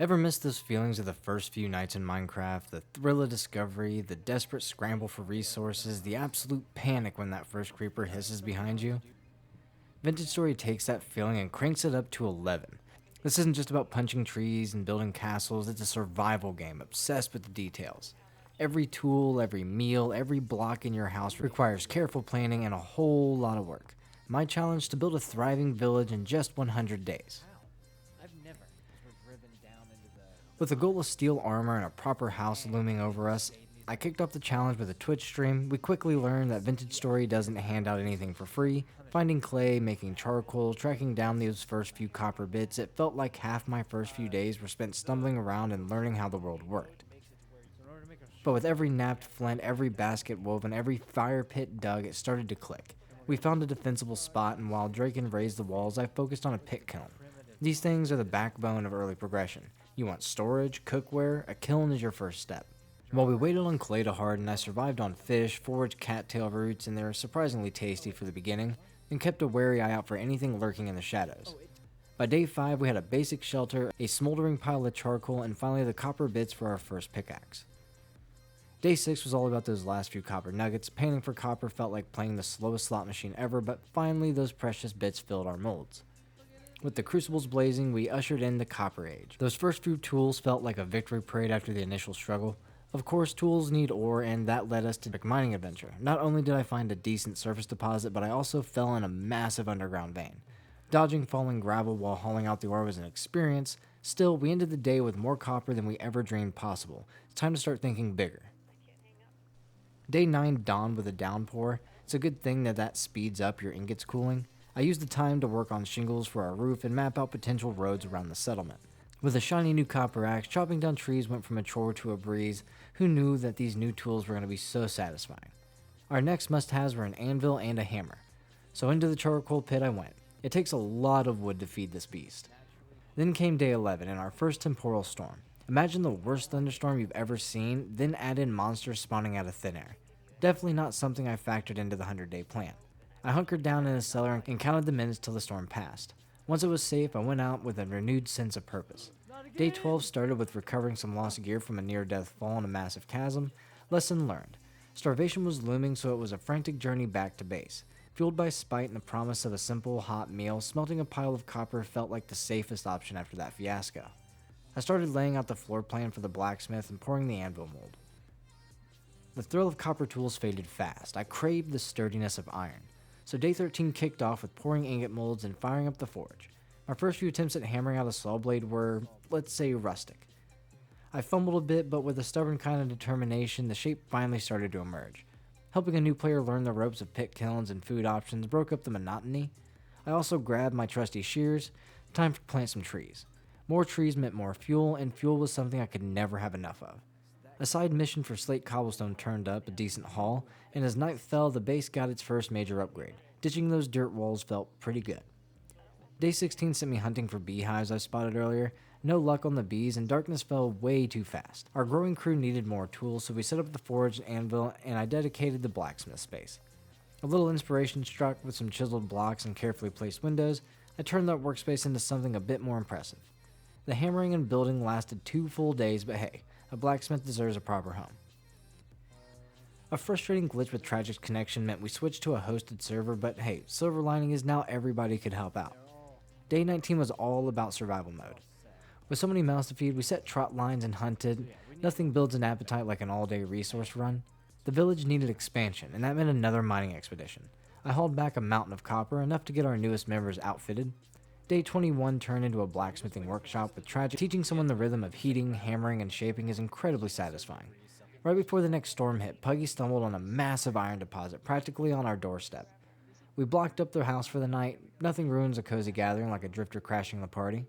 Ever miss those feelings of the first few nights in Minecraft? The thrill of discovery, the desperate scramble for resources, the absolute panic when that first creeper hisses behind you? Vintage Story takes that feeling and cranks it up to 11. This isn't just about punching trees and building castles, it's a survival game obsessed with the details. Every tool, every meal, every block in your house requires careful planning and a whole lot of work. My challenge: to build a thriving village in just 100 days. With the goal of steel armor and a proper house looming over us, I kicked off the challenge with a Twitch stream. We quickly learned that Vintage Story doesn't hand out anything for free. Finding clay, making charcoal, tracking down those first few copper bits, it felt like half my first few days were spent stumbling around and learning how the world worked. But with every napped flint, every basket woven, every fire pit dug, it started to click. We found a defensible spot, and while Draken raised the walls, I focused on a pit kiln. These things are the backbone of early progression. You want storage, cookware, a kiln is your first step. While we waited on clay to harden, I survived on fish, foraged cattail roots, and they were surprisingly tasty for the beginning, and kept a wary eye out for anything lurking in the shadows. By day 5, we had a basic shelter, a smoldering pile of charcoal, and finally the copper bits for our first pickaxe. Day 6 was all about those last few copper nuggets. Panning for copper felt like playing the slowest slot machine ever, but finally those precious bits filled our molds. With the crucibles blazing, we ushered in the Copper Age. Those first few tools felt like a victory parade after the initial struggle. Of course, tools need ore, and that led us to a mining adventure. Not only did I find a decent surface deposit, but I also fell in a massive underground vein. Dodging falling gravel while hauling out the ore was an experience. Still, we ended the day with more copper than we ever dreamed possible. It's time to start thinking bigger. Day 9 dawned with a downpour. It's a good thing that speeds up your ingots cooling. I used the time to work on shingles for our roof and map out potential roads around the settlement. With a shiny new copper axe, chopping down trees went from a chore to a breeze. Who knew that these new tools were going to be so satisfying? Our next must-haves were an anvil and a hammer. So into the charcoal pit I went. It takes a lot of wood to feed this beast. Then came day 11 and our first temporal storm. Imagine the worst thunderstorm you've ever seen, then add in monsters spawning out of thin air. Definitely not something I factored into the 100-day plan. I hunkered down in a cellar and counted the minutes till the storm passed. Once it was safe, I went out with a renewed sense of purpose. Day 12 started with recovering some lost gear from a near-death fall in a massive chasm. Lesson learned. Starvation was looming, so it was a frantic journey back to base. Fueled by spite and the promise of a simple, hot meal, smelting a pile of copper felt like the safest option after that fiasco. I started laying out the floor plan for the blacksmith and pouring the anvil mold. The thrill of copper tools faded fast. I craved the sturdiness of iron. So day 13 kicked off with pouring ingot molds and firing up the forge. My first few attempts at hammering out a saw blade were, let's say, rustic. I fumbled a bit, but with a stubborn kind of determination, the shape finally started to emerge. Helping a new player learn the ropes of pit kilns and food options broke up the monotony. I also grabbed my trusty shears. Time to plant some trees. More trees meant more fuel, and fuel was something I could never have enough of. A side mission for slate cobblestone turned up a decent haul, and as night fell, the base got its first major upgrade. Ditching those dirt walls felt pretty good. Day 16 sent me hunting for beehives I spotted earlier. No luck on the bees, and darkness fell way too fast. Our growing crew needed more tools, so we set up the forge and anvil, and I dedicated the blacksmith space. A little inspiration struck with some chiseled blocks and carefully placed windows. I turned that workspace into something a bit more impressive. The hammering and building lasted 2 full days, but hey, a blacksmith deserves a proper home. A frustrating glitch with Tragic's connection meant we switched to a hosted server, but hey, silver lining is now everybody could help out. Day 19 was all about survival mode. With so many mouths to feed, we set trot lines and hunted. Nothing builds an appetite like an all-day resource run. The village needed expansion, and that meant another mining expedition. I hauled back a mountain of copper, enough to get our newest members outfitted. Day 21 turned into a blacksmithing workshop with Tragic. Teaching someone the rhythm of heating, hammering, and shaping is incredibly satisfying. Right before the next storm hit, Puggy stumbled on a massive iron deposit practically on our doorstep. We blocked up their house for the night. Nothing ruins a cozy gathering like a drifter crashing the party.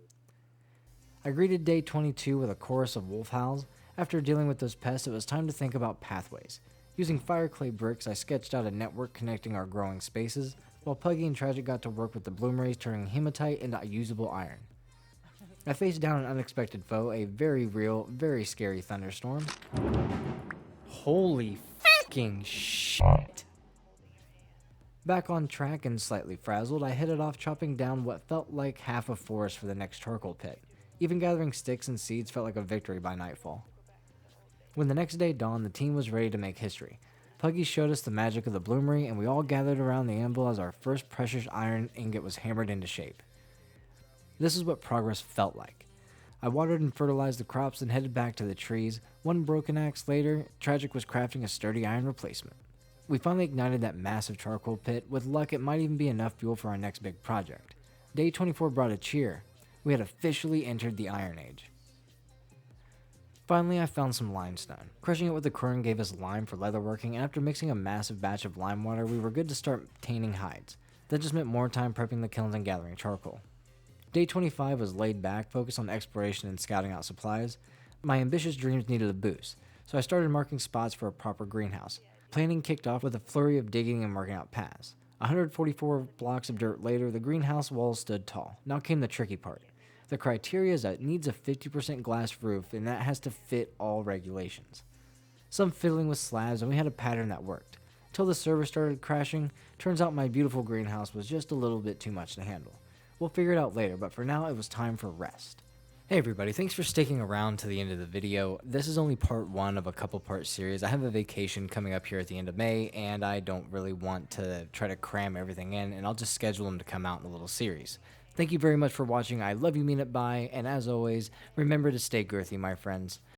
I greeted day 22 with a chorus of wolf howls. After dealing with those pests, it was time to think about pathways. Using fire clay bricks, I sketched out a network connecting our growing spaces, while Puggy and Tragic got to work with the bloomeries, turning hematite into usable iron. I faced down an unexpected foe, a very real, very scary thunderstorm. Holy fucking shit! Back on track and slightly frazzled, I headed off chopping down what felt like half a forest for the next charcoal pit. Even gathering sticks and seeds felt like a victory by nightfall. When the next day dawned, the team was ready to make history. Puggy showed us the magic of the bloomery, and we all gathered around the anvil as our first precious iron ingot was hammered into shape. This is what progress felt like. I watered and fertilized the crops and headed back to the trees. One broken axe later, Tragic was crafting a sturdy iron replacement. We finally ignited that massive charcoal pit. With luck, it might even be enough fuel for our next big project. Day 24 brought a cheer. We had officially entered the Iron Age. Finally, I found some limestone. Crushing it with the quern gave us lime for leatherworking, and after mixing a massive batch of lime water, we were good to start tanning hides. That just meant more time prepping the kilns and gathering charcoal. Day 25 was laid back, focused on exploration and scouting out supplies. My ambitious dreams needed a boost, so I started marking spots for a proper greenhouse. Planning kicked off with a flurry of digging and marking out paths. 144 blocks of dirt later, the greenhouse walls stood tall. Now came the tricky part. The criteria is that it needs a 50% glass roof, and that has to fit all regulations. Some fiddling with slabs, and we had a pattern that worked. Till the server started crashing, turns out my beautiful greenhouse was just a little bit too much to handle. We'll figure it out later, but for now it was time for rest. Hey everybody, thanks for sticking around to the end of the video. This is only part one of a couple part series. I have a vacation coming up here at the end of May, and I don't really want to try to cram everything in, and I'll just schedule them to come out in a little series. Thank you very much for watching. I love you, mean it, bye, and as always, remember to stay girthy, my friends.